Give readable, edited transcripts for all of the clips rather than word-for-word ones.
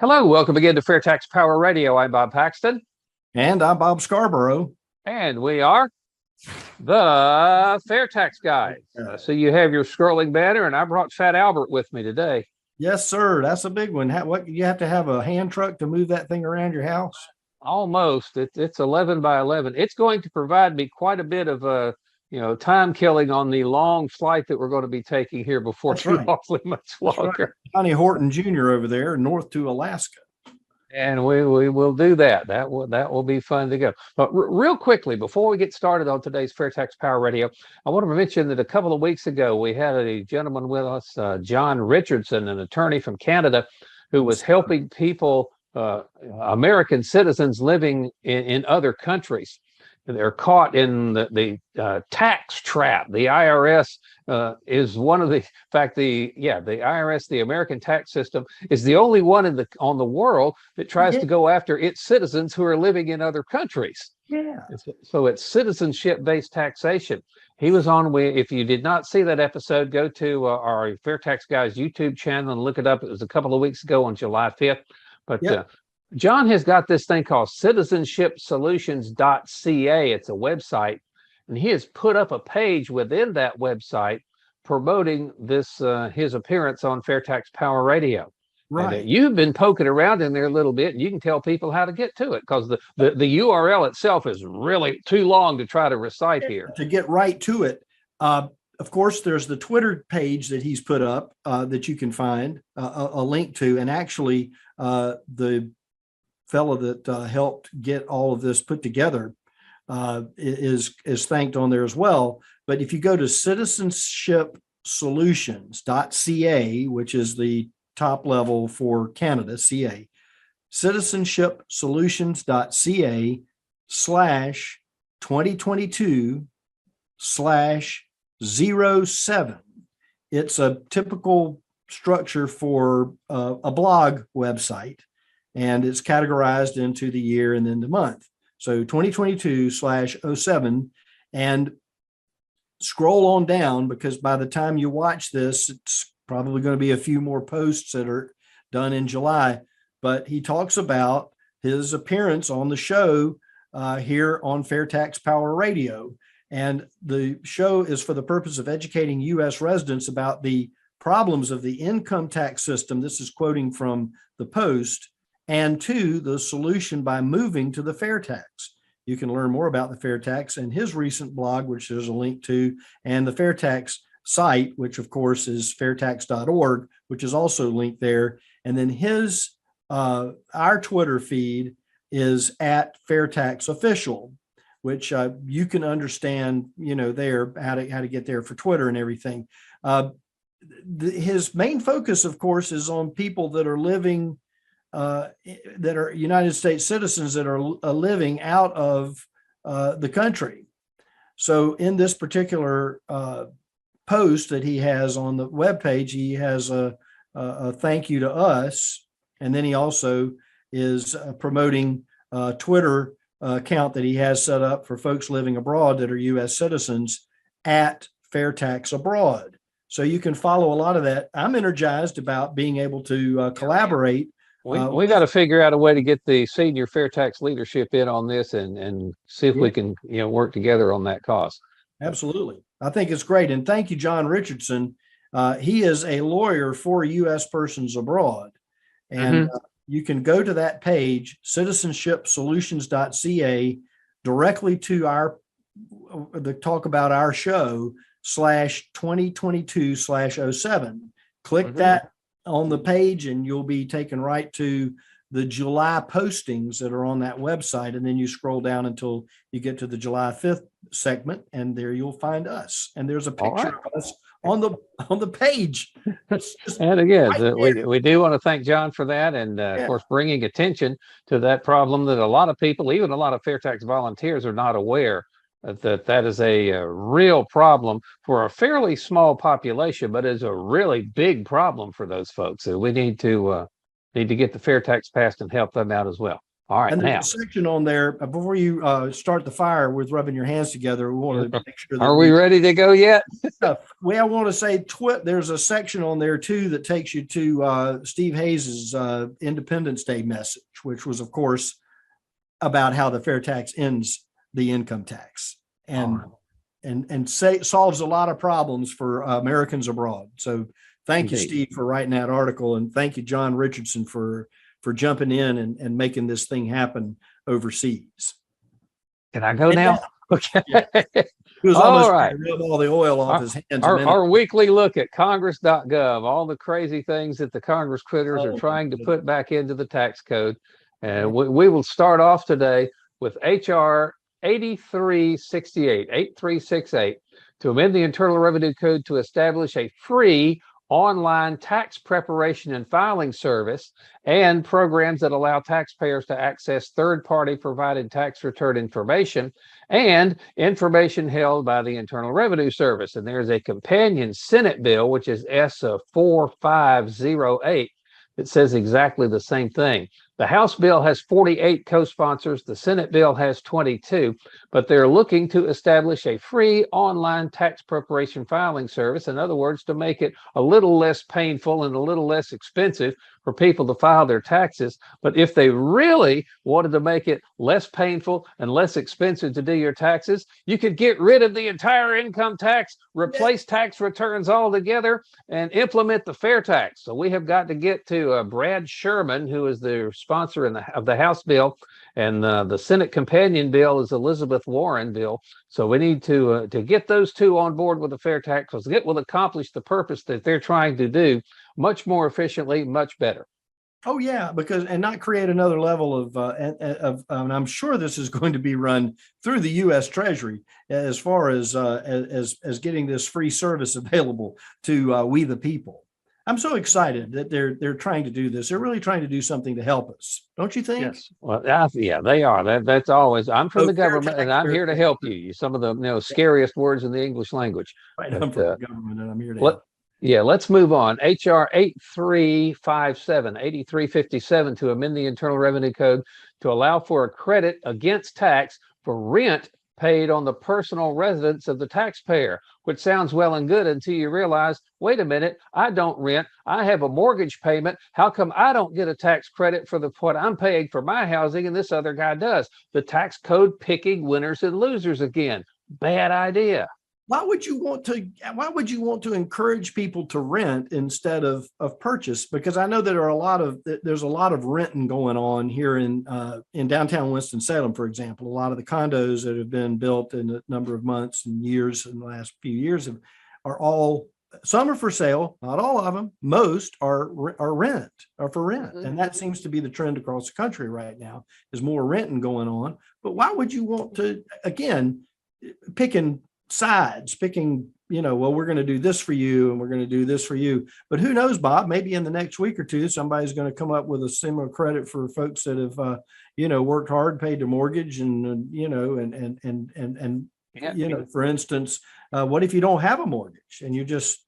Hello, welcome again to FAIRtax Power Radio. I'm Bob Paxton. And I'm Bob Scarborough. And we are the FAIRtax Guys. So you have your scrolling banner, and I brought Fat Albert with me today. Yes, sir. That's a big one. What, you have to have a hand truck to move that thing around your house? Almost. It's 11 by 11. It's going to provide me quite a bit of time killing on the long flight that we're going to be taking here before too awfully much longer. Right. Johnny Horton Jr. over there, north to Alaska. And we will do that. That will be fun to go. But real quickly, before we get started on today's FAIRtax Power Radio, I want to mention that a couple of weeks ago, we had a gentleman with us, John Richardson, an attorney from Canada, who was helping people, American citizens living in other countries. They're caught in the tax trap. The IRS is one of the, in fact, the IRS, the American tax system, is the only one on the world that tries to go after its citizens who are living in other countries. Yeah. So it's citizenship-based taxation. He was on. If you did not see that episode, go to our FAIRtax Guys YouTube channel and look it up. It was a couple of weeks ago on July 5th. But John has got this thing called citizenshipsolutions.ca. It's a website, and he has put up a page within that website promoting this his appearance on FAIRtax Power Radio. Right. And, you've been poking around in there a little bit, and you can tell people how to get to it, because the URL itself is really too long to try to recite here. To get right to it, of course, there's the Twitter page that he's put up that you can find a link to, and actually the fellow that helped get all of this put together is thanked on there as well. But if you go to citizenshipsolutions.ca, which is the top level for Canada, CA, citizenshipsolutions.ca/2022/07. It's a typical structure for a blog website, and it's categorized into the year and then the month. So 2022/07, and scroll on down, because by the time you watch this, it's probably going to be a few more posts that are done in July. But he talks about his appearance on the show here on FAIRtax Power Radio. And the show is for the purpose of educating U.S. residents about the problems of the income tax system. This is quoting from the Post. And two, the solution by moving to the FAIRtax. You can learn more about the FAIRtax in his recent blog, which there's a link to, and the FAIRtax site, which of course is fairtax.org, which is also linked there. And then his, our Twitter feed is at FAIRtax Official, which you can understand, there, how to get there for Twitter and everything. His main focus, of course, is on people that are living that are United States citizens that are living out of the country. So in this particular post that he has on the webpage, he has a thank you to us. And then he also is promoting a Twitter account that he has set up for folks living abroad that are U.S. citizens at FAIRtax Abroad. So you can follow a lot of that. I'm energized about being able to collaborate. We got to figure out a way to get the senior FAIRtax leadership in on this and see if we can, work together on that cause. Absolutely. I think it's great. And thank you, John Richardson. He is a lawyer for U.S. persons abroad. And you can go to that page, citizenshipsolutions.ca, directly to the talk about our show /2022/07. Click that on the page, and you'll be taken right to the July postings that are on that website. And then you scroll down until you get to the July 5th segment, and there you'll find us. And there's a picture of us on the page. And again, we do want to thank John for that. And of course, bringing attention to that problem that a lot of people, even a lot of FAIRtax volunteers, are not aware that is a real problem for a fairly small population, but is a really big problem for those folks. So we need to get the FAIRtax passed and help them out as well. All right, And now, there's a section on there before you start the fire with rubbing your hands together. We want to make sure that are we ready to go yet? I want to say there's a section on there too that takes you to Steve Hayes's Independence Day message, which was, of course, about how the fair tax ends the income tax and solves a lot of problems for Americans abroad. So thank you, Steve, for writing that article, and thank you, John Richardson, for jumping in and making this thing happen overseas. Can I go now? Okay. Yeah. He was almost ready to rub all the oil off his hands. Our weekly look at Congress.gov, all the crazy things that the Congress critters are trying to put back into the tax code. And we will start off today with HR 8368 to amend the Internal Revenue Code to establish a free online tax preparation and filing service and programs that allow taxpayers to access third-party provided tax return information and information held by the Internal Revenue Service. And there's a companion Senate bill, which is S4508, that says exactly the same thing. The House bill has 48 co-sponsors. The Senate bill has 22, but they're looking to establish a free online tax preparation filing service. In other words, to make it a little less painful and a little less expensive for people to file their taxes. But if they really wanted to make it less painful and less expensive to do your taxes, you could get rid of the entire income tax, replace tax returns altogether, and implement the fair tax. So we have got to get to Brad Sherman, who is the sponsor of the House bill, and the Senate companion bill is Elizabeth Warren bill. So we need to get those two on board with the fair tax, because it will accomplish the purpose that they're trying to do much more efficiently, much better. Oh yeah, and not create another level of and I'm sure this is going to be run through the U.S. Treasury as far as getting this free service available to we the people. I'm so excited that they're trying to do this. They're really trying to do something to help us, don't you think? Yes. Well, yeah, they are. That's always. I'm from the government, and I'm here to help you. Some of the scariest words in the English language. Right, I'm from the government, and I'm here to help. Yeah, let's move on. HR 8357 to amend the Internal Revenue Code to allow for a credit against tax for rent paid on the personal residence of the taxpayer, which sounds well and good until you realize, wait a minute, I don't rent. I have a mortgage payment. How come I don't get a tax credit for what I'm paying for my housing and this other guy does? The tax code picking winners and losers again. Bad idea. Why would you want to encourage people to rent instead of purchase? Because I know that there's a lot of renting going on here in downtown Winston-Salem, for example. A lot of the condos that have been built in a number of months and years in the last few years some are for sale, not all of them. Most are for rent. Mm-hmm. And that seems to be the trend across the country right now, is more renting going on. But why would you want to, again, picking, well, we're going to do this for you and we're going to do this for you. But who knows, Bob, maybe in the next week or two, somebody's going to come up with a similar credit for folks that have, worked hard, paid their mortgage and for instance, what if you don't have a mortgage and you just,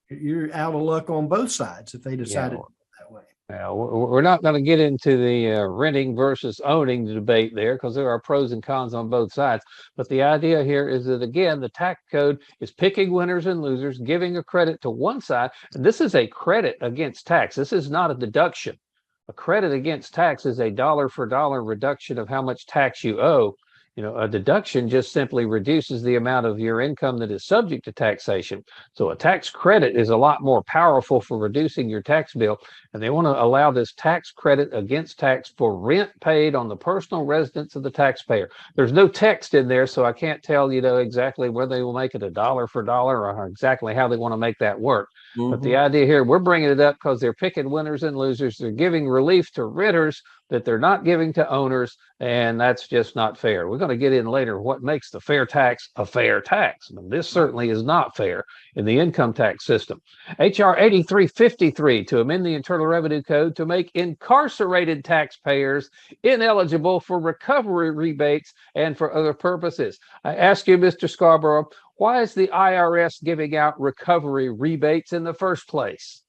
you're out of luck on both sides if they decided that way. We're not going to get into the renting versus owning debate there, because there are pros and cons on both sides. But the idea here is that, again, the tax code is picking winners and losers, giving a credit to one side. And this is a credit against tax. This is not a deduction. A credit against tax is a dollar for dollar reduction of how much tax you owe. A deduction just simply reduces the amount of your income that is subject to taxation. So a tax credit is a lot more powerful for reducing your tax bill. And they want to allow this tax credit against tax for rent paid on the personal residence of the taxpayer. There's no text in there, so I can't tell exactly whether they will make it a dollar for dollar or exactly how they want to make that work. Mm-hmm. But the idea here, we're bringing it up because they're picking winners and losers. They're giving relief to renters that they're not giving to owners, and that's just not fair. We're going to get in later what makes the fair tax a fair tax. And this certainly is not fair in the income tax system. HR 8353 to amend the Internal Revenue Code to make incarcerated taxpayers ineligible for recovery rebates and for other purposes. I ask you, Mr. Scarborough, why is the IRS giving out recovery rebates in the first place?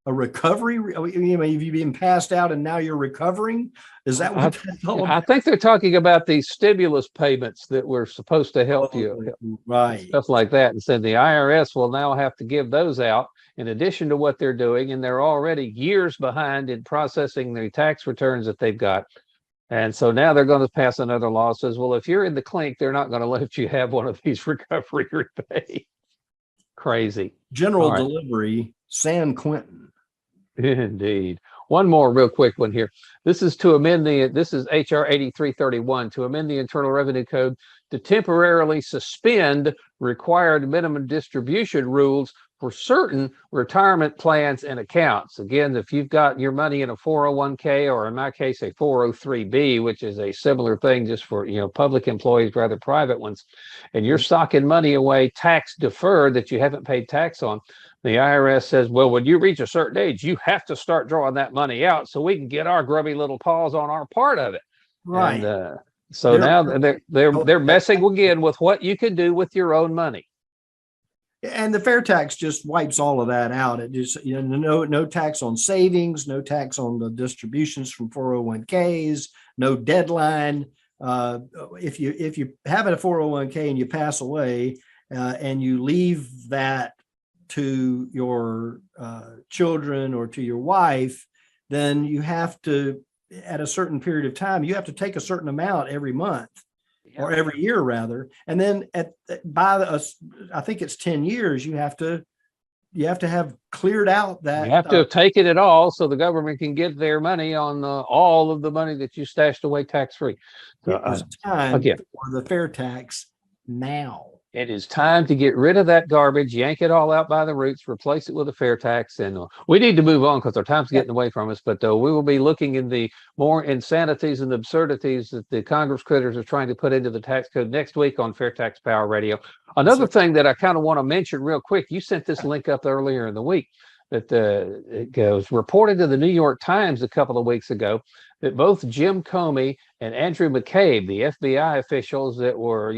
a recovery? You know, have you been passed out and now you're recovering? Is that what that's all I about? think they're talking about these stimulus payments that were supposed to help you, Right. stuff like that. And said the IRS will now have to give those out in addition to what they're doing. And they're already years behind in processing the tax returns that they've got. And so now they're going to pass another law that says, well, if you're in the clink, they're not going to let you have one of these recovery rebates. Crazy. General All right. Delivery, San Quentin. Indeed. One more real quick one here. This is to amend this is HR 8331 to amend the Internal Revenue Code to temporarily suspend required minimum distribution rules for certain retirement plans and accounts. Again, if you've got your money in a 401k, or in my case, a 403b, which is a similar thing just for, public employees, rather private ones, and you're stocking money away tax deferred that you haven't paid tax on, the IRS says, well, when you reach a certain age, you have to start drawing that money out so we can get our grubby little paws on our part of it. Right. And so now they're messing again with what you can do with your own money. And the FAIRtax just wipes all of that out. It just, no tax on savings, no tax on the distributions from 401ks, no deadline. If you have a 401k and you pass away and you leave that to your children or to your wife, then you have to, at a certain period of time, you have to take a certain amount every month. Or every year rather, and then I think it's 10 years, you have to have cleared out that. You have to have taken it all so the government can get their money on all of the money that you stashed away tax free. So, it is time for the FAIRtax now. It is time to get rid of that garbage, yank it all out by the roots, replace it with a FAIRtax, and we need to move on because our time's getting away from us. But we will be looking in the more insanities and absurdities that the Congress critters are trying to put into the tax code next week on FAIRtax Power Radio. Another thing that I kind of want to mention real quick, you sent this link up earlier in the week, that it was reported to the New York Times a couple of weeks ago that both Jim Comey and Andrew McCabe, the FBI officials that were,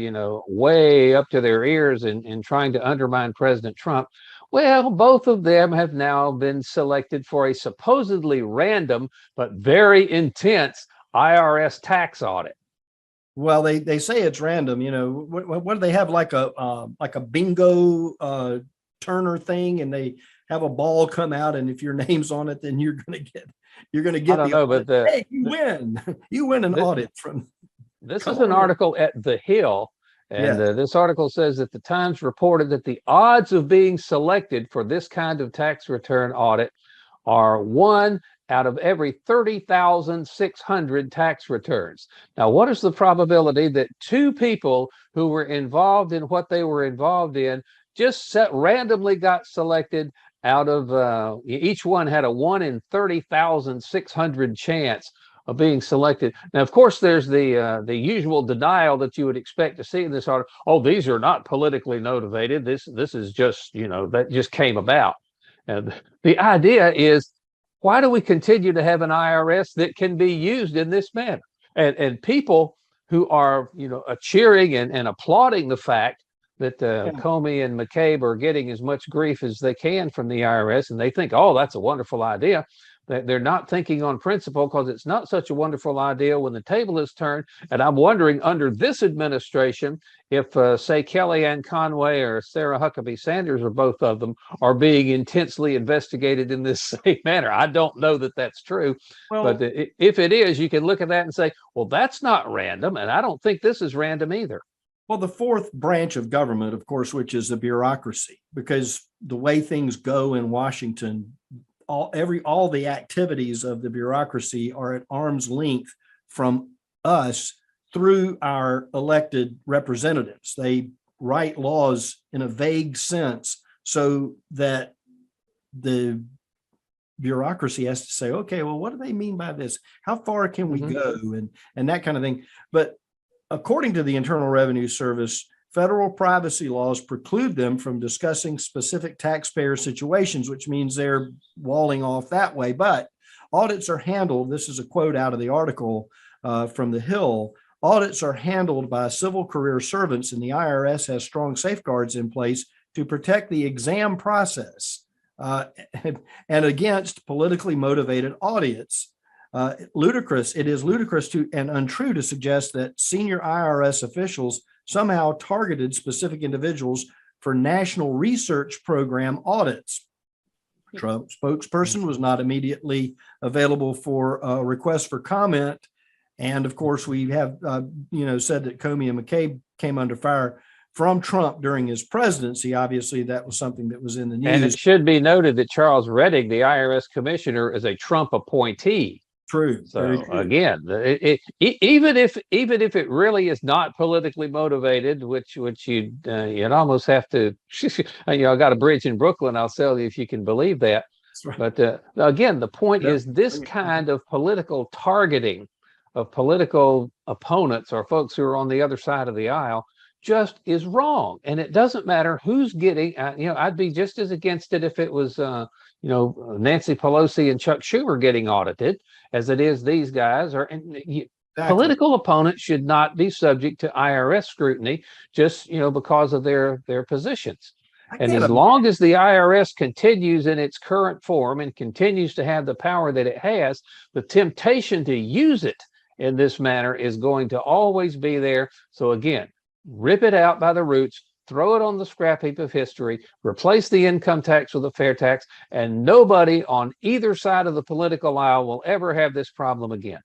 way up to their ears in trying to undermine President Trump, well, both of them have now been selected for a supposedly random but very intense IRS tax audit. Well, they say it's random. What do they have, like a bingo Turner thing, and they have a ball come out, and if your name's on it, then you're going to get I don't know, but hey, you win an audit from. This is an article at The Hill, and this article says that the Times reported that the odds of being selected for this kind of tax return audit are 1 out of every 30,600 tax returns. Now, what is the probability that two people who were involved in what they were involved in just randomly got selected out of, each one had a 1 in 30,600 chance of being selected? Now, of course, there's the usual denial that you would expect to see in this article. Oh, these are not politically motivated. This is just, that just came about. And the idea is, why do we continue to have an IRS that can be used in this manner? And people who are, cheering and applauding the fact that Comey and McCabe are getting as much grief as they can from the IRS, and they think, oh, that's a wonderful idea. They're not thinking on principle, because it's not such a wonderful idea when the table is turned. And I'm wondering, under this administration, if, say, Kellyanne Conway or Sarah Huckabee Sanders, or both of them, are being intensely investigated in this same manner. I don't know that that's true. Well, but if it is, you can look at that and say, well, that's not random. And I don't think this is random either. Well, the fourth branch of government, of course, which is the bureaucracy, because the way things go in Washington, all the activities of the bureaucracy are at arm's length from us through our elected representatives. They write laws in a vague sense so that the bureaucracy has to say, okay, well, what do they mean by this? How far can we go? And that kind of thing. But according to the Internal Revenue Service, federal privacy laws preclude them from discussing specific taxpayer situations, which means they're walling off that way. But audits are handled, this is a quote out of the article from The Hill, audits are handled by civil career servants, and the IRS has strong safeguards in place to protect the exam process and against politically motivated audits. It is ludicrous and untrue to suggest that senior IRS officials somehow targeted specific individuals for national research program audits. Trump spokesperson was not immediately available for a request for comment. And of course, we have, said that Comey and McCabe came under fire from Trump during his presidency. Obviously, that was something that was in the news. And it should be noted that Charles Rettig, the IRS commissioner, is a Trump appointee. True. So again, even if it really is not politically motivated, which you'd almost have to, I got a bridge in Brooklyn. I'll tell you if you can believe that. Right. But again, the point is this kind of political targeting of political opponents or folks who are on the other side of the aisle just is wrong. And it doesn't matter who's getting, I'd be just as against it if it was, Nancy Pelosi and Chuck Schumer getting audited as it is these guys. Exactly. Political opponents should not be subject to IRS scrutiny just, because of their positions. And as long as the IRS continues in its current form and continues to have the power that it has, the temptation to use it in this manner is going to always be there. So again, rip it out by the roots, throw it on the scrap heap of history, replace the income tax with a fair tax, and nobody on either side of the political aisle will ever have this problem again.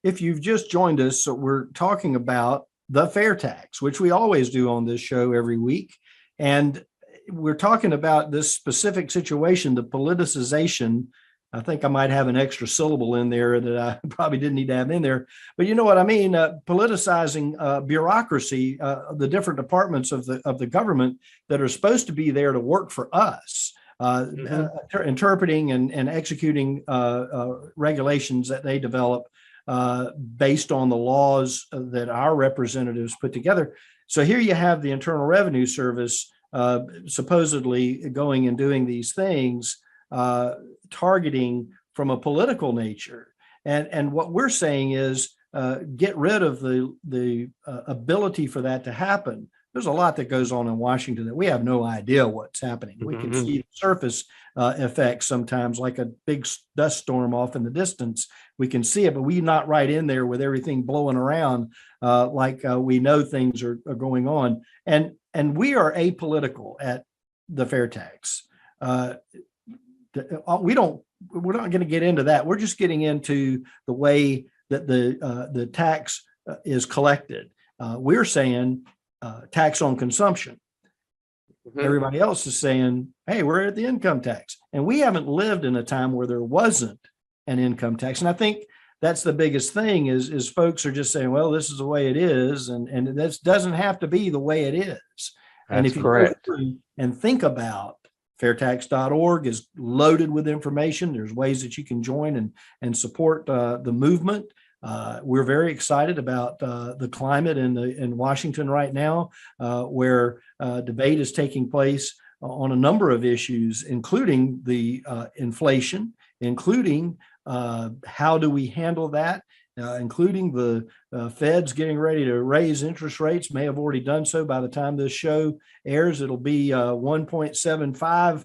If you've just joined us, so we're talking about the fair tax, which we always do on this show every week. And we're talking about this specific situation, the politicization. I think I might have an extra syllable in there that I probably didn't need to have in there, but you know what I mean? Politicizing bureaucracy, the different departments of the government that are supposed to be there to work for us, interpreting and executing regulations that they develop based on the laws that our representatives put together. So here you have the Internal Revenue Service supposedly going and doing these things, targeting from a political nature. And what we're saying is get rid of the ability for that to happen. There's a lot that goes on in Washington that we have no idea what's happening. We can see the surface effects sometimes, like a big dust storm off in the distance. We can see it, but we're not right in there with everything blowing around like we know things are going on. And we are apolitical at the fair tax. We're not going to get into that. We're just getting into the way that the tax is collected. We're saying tax on consumption. Everybody else is saying, hey, we're at the income tax. And we haven't lived in a time where there wasn't an income tax. And I think that's the biggest thing is folks are just saying, well, this is the way it is. And this doesn't have to be the way it is. And if you correct. Go through and think about FAIRtax.org is loaded with information. There's ways that you can join and support the movement. We're very excited about the climate in Washington right now, where debate is taking place on a number of issues, including the inflation, including how do we handle that, including the Fed's getting ready to raise interest rates, may have already done so by the time this show airs. It'll be 1.75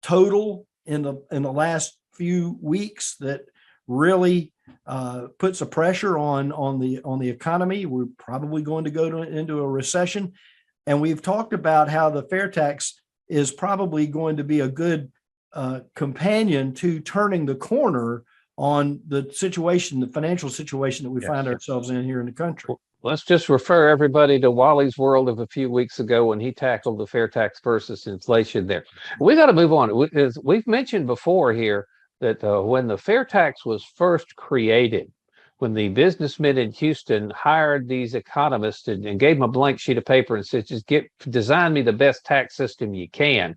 total in the last few weeks that really puts a pressure on the economy. We're probably going to go into a recession. And we've talked about how the fair tax is probably going to be a good companion to turning the corner on the situation, the financial situation that we find ourselves in here in the country. Let's just refer everybody to Wally's World of a few weeks ago when he tackled the fair tax versus inflation there. We got to move on. As we've mentioned before here that when the fair tax was first created, when the businessmen in Houston hired these economists and gave them a blank sheet of paper and said, just design me the best tax system you can.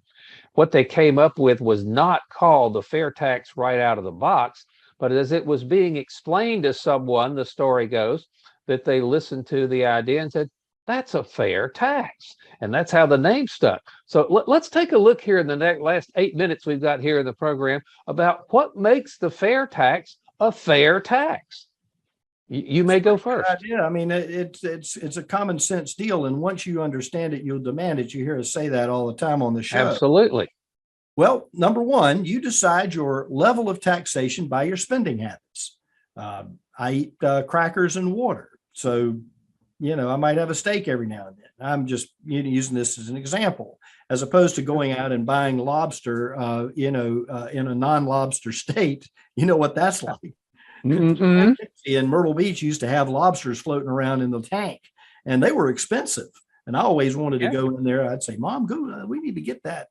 What they came up with was not called the fair tax right out of the box, but as it was being explained to someone, the story goes, that they listened to the idea and said, that's a fair tax. And that's how the name stuck. So let's take a look here in the last 8 minutes we've got here in the program about what makes the fair tax a fair tax. You may go first. Yeah, I mean, it's a common sense deal. And once you understand it, you'll demand it. You hear us say that all the time on the show. Absolutely. Well, number one, you decide your level of taxation by your spending habits. I eat crackers and water. So, I might have a steak every now and then. I'm just using this as an example, as opposed to going out and buying lobster, in a non-lobster state. You know what that's like. Mm-hmm. In Myrtle Beach used to have lobsters floating around in the tank, and they were expensive. And I always wanted to go in there. I'd say, Mom, go, we need to get that.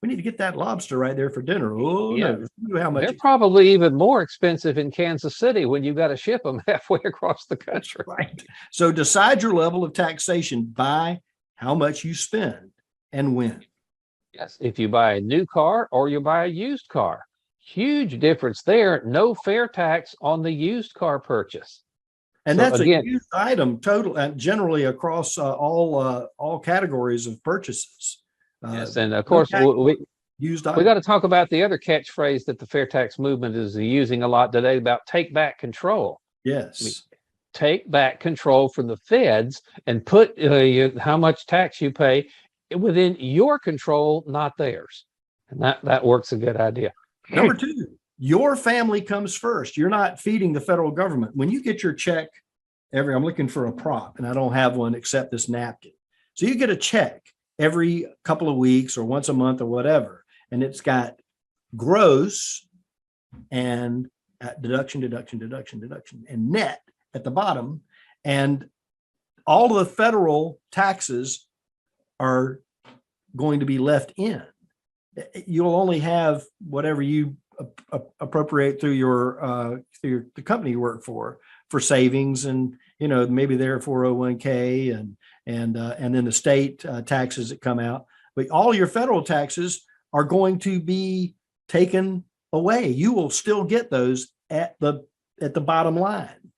We need to get that lobster right there for dinner. Oh, Yeah. no, how much? They're probably even more expensive in Kansas City when you got to ship them halfway across the country. Right. So decide your level of taxation by how much you spend and when. Yes. If you buy a new car or you buy a used car, huge difference there. No fair tax on the used car purchase. And so that's again, a used item total and generally across all categories of purchases. Yes, and of course we got to talk about the other catchphrase that the fair tax movement is using a lot today about take back control. Yes, take back control from the feds and put how much tax you pay within your control, not theirs, and that works a good idea. Number two, your family comes first. You're not feeding the federal government. When you get your check I'm looking for a prop, and I don't have one except this napkin. So you get a check every couple of weeks or once a month or whatever, and it's got gross and deduction, and net at the bottom, and all of the federal taxes are going to be left in. You'll only have whatever you appropriate through the company you work for savings, and maybe their 401k and then the state taxes that come out. But all your federal taxes are going to be taken away. You will still get those at the bottom line.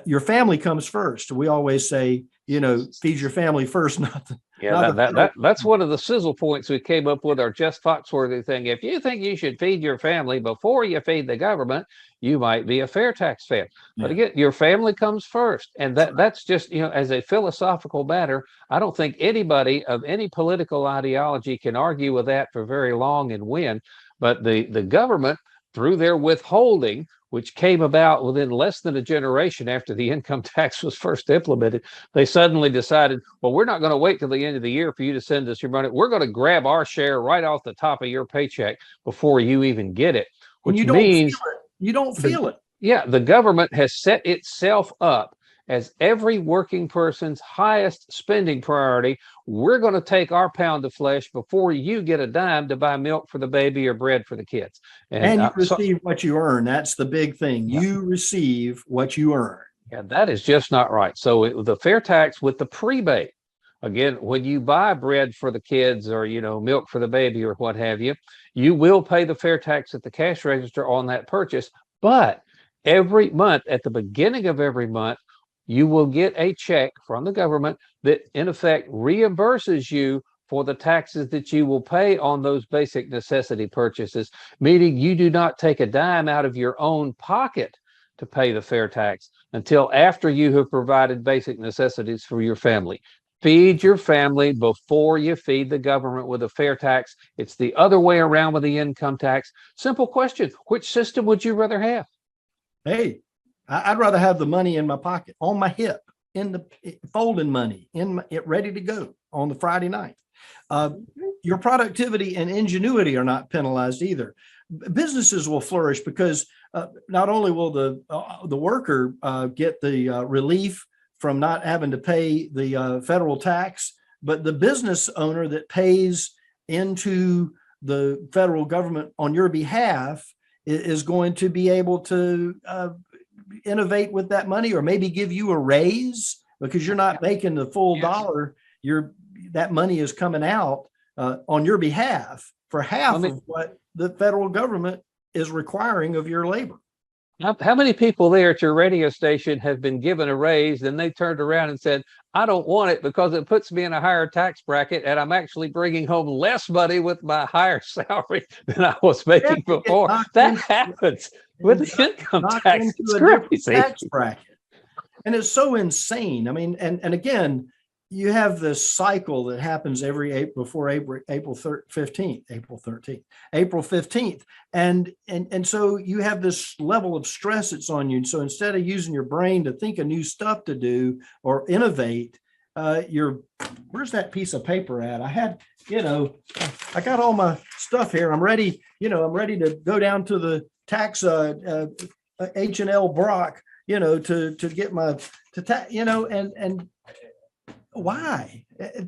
Your family comes first. We always say, feed your family first, not the. Yeah, that's one of the sizzle points we came up with our Just Foxworthy thing. If you think you should feed your family before you feed the government, you might be a fair tax fan. Yeah. But again, your family comes first. And that's just, as a philosophical matter, I don't think anybody of any political ideology can argue with that for very long and win. But the government, through their withholding, which came about within less than a generation after the income tax was first implemented, they suddenly decided, well, we're not going to wait till the end of the year for you to send us your money. We're going to grab our share right off the top of your paycheck before you even get it, which means you don't feel it. Yeah, the government has set itself up as every working person's highest spending priority. We're going to take our pound of flesh before you get a dime to buy milk for the baby or bread for the kids. And you receive what you earn. That's the big thing. Yeah. You receive what you earn. Yeah, that is just not right. So the fair tax with the prebate, again, when you buy bread for the kids or, milk for the baby or what have you, you will pay the fair tax at the cash register on that purchase. But every month, at the beginning of every month, you will get a check from the government that, in effect, reimburses you for the taxes that you will pay on those basic necessity purchases, meaning you do not take a dime out of your own pocket to pay the fair tax until after you have provided basic necessities for your family. Feed your family before you feed the government with a fair tax. It's the other way around with the income tax. Simple question: which system would you rather have? Hey, I'd rather have the money in my pocket, on my hip, folding money, ready to go on the Friday night. Your productivity and ingenuity are not penalized either. Businesses will flourish because not only will the worker get the relief from not having to pay the federal tax, but the business owner that pays into the federal government on your behalf is going to be able to innovate with that money, or maybe give you a raise because you're not making the full dollar. That money is coming out on your behalf for half of what the federal government is requiring of your labor. How many people there at your radio station have been given a raise and they turned around and said, I don't want it because it puts me in a higher tax bracket and I'm actually bringing home less money with my higher salary than I was making before? That happens with the income tax. It's crazy. Tax bracket. And it's so insane. I mean, and again, you have this cycle that happens every April before April 15th. And so you have this level of stress that's on you. And so instead of using your brain to think of new stuff to do or innovate, where's that piece of paper at? I had, I got all my stuff here. I'm ready to go down to the tax H&L Brock, to get my, and why?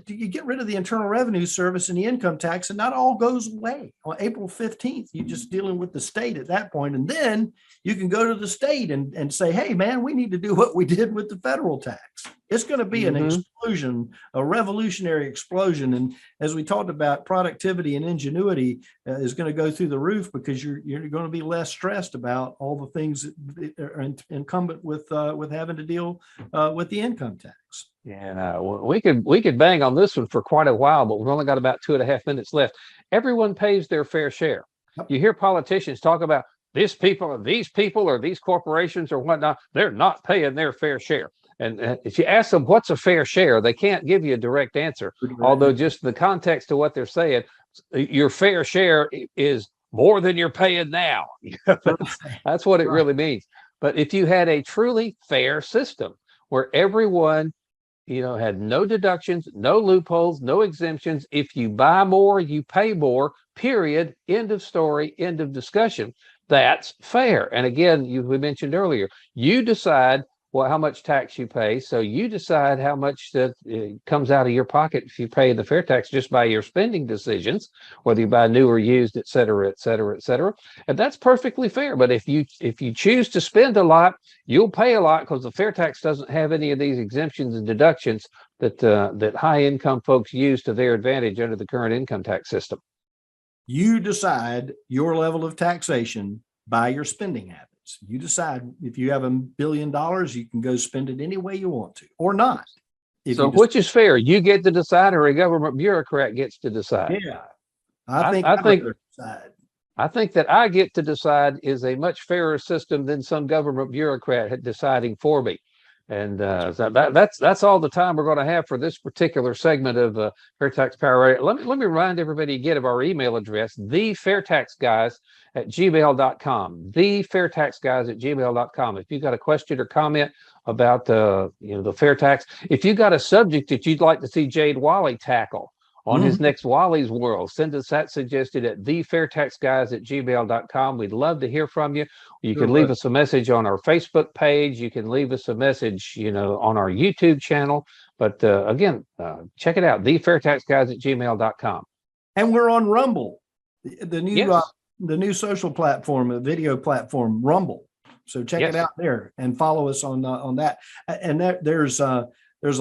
You get rid of the Internal Revenue Service and the income tax, and not all goes away. On April 15th, you're just dealing with the state at that point. And then you can go to the state and say, hey, man, we need to do what we did with the federal tax. It's going to be an explosion, a revolutionary explosion. And as we talked about, productivity and ingenuity is going to go through the roof, because you're going to be less stressed about all the things that are incumbent with having to deal with the income tax. Yeah, we could bang on this one for quite a while, but we've only got about 2.5 minutes left. Everyone pays their fair share. Yep. You hear politicians talk about these people or these corporations or whatnot. They're not paying their fair share. And if you ask them what's a fair share, they can't give you a direct answer. Although just the context of what they're saying, your fair share is more than you're paying now. That's what it really means. But if you had a truly fair system where everyone, had no deductions, no loopholes, no exemptions. If you buy more, you pay more, period. End of story, end of discussion. That's fair. And again, we mentioned earlier, you decide how much tax you pay. So you decide how much that comes out of your pocket if you pay the fair tax just by your spending decisions, whether you buy new or used, et cetera, et cetera, et cetera. And that's perfectly fair. But if you choose to spend a lot, you'll pay a lot, because the fair tax doesn't have any of these exemptions and deductions that high income folks use to their advantage under the current income tax system. You decide your level of taxation by your spending habits. You decide if you have $1 billion, you can go spend it any way you want to, or not. So which is fair? You get to decide, or a government bureaucrat gets to decide? Yeah, I think that I get to decide is a much fairer system than some government bureaucrat deciding for me. And so that's all the time we're going to have for this particular segment of FAIRtax Power Radio. Let me remind everybody again of our email address, thefairtaxguys@gmail.com, thefairtaxguys@gmail.com. If you've got a question or comment about the fair tax, if you've got a subject that you'd like to see Jade Wally tackle on his next Wally's World, send us that suggested at thefairtaxguys@gmail.com. We'd love to hear from you. You can leave us a message on our Facebook page. You can leave us a message, on our YouTube channel. But again, check it out, thefairtaxguys@gmail.com. And we're on Rumble, the new social platform, a video platform, Rumble. So check it out there and follow us on that. And there's a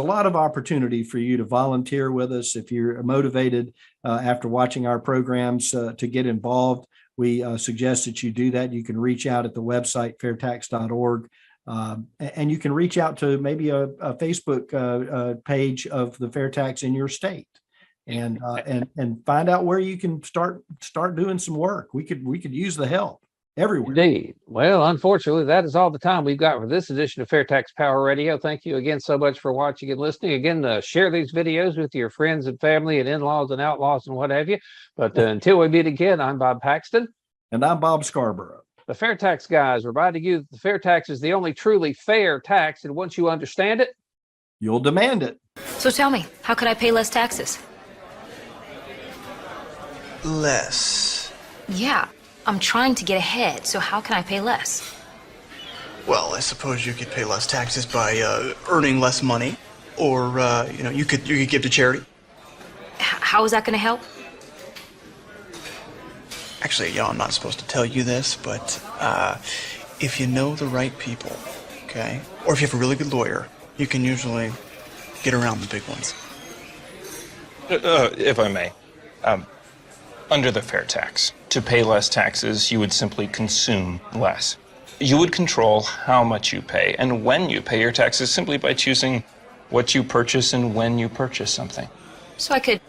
lot of opportunity for you to volunteer with us if you're motivated after watching our programs to get involved. We suggest that you do that. You can reach out at the website, fairtax.org, and you can reach out to maybe a Facebook page of the fair tax in your state, and find out where you can start doing some work. We could use the help everywhere. Indeed. Well, unfortunately, that is all the time we've got for this edition of FAIRtax Power Radio. Thank you again so much for watching and listening. Again, share these videos with your friends and family and in-laws and outlaws and what have you. But until we meet again, I'm Bob Paxton. And I'm Bob Scarborough. The FAIRtax Guys, reminding you that the fair tax is the only truly fair tax. And once you understand it, you'll demand it. So tell me, how could I pay less taxes? Less? Yeah. I'm trying to get ahead, so how can I pay less? Well, I suppose you could pay less taxes by earning less money, or you could give to charity. How is that going to help? Actually, I'm not supposed to tell you this, but if you know the right people, okay, or if you have a really good lawyer, you can usually get around the big ones. If I may, under the fair tax, to pay less taxes, you would simply consume less. You would control how much you pay and when you pay your taxes simply by choosing what you purchase and when you purchase something. So I could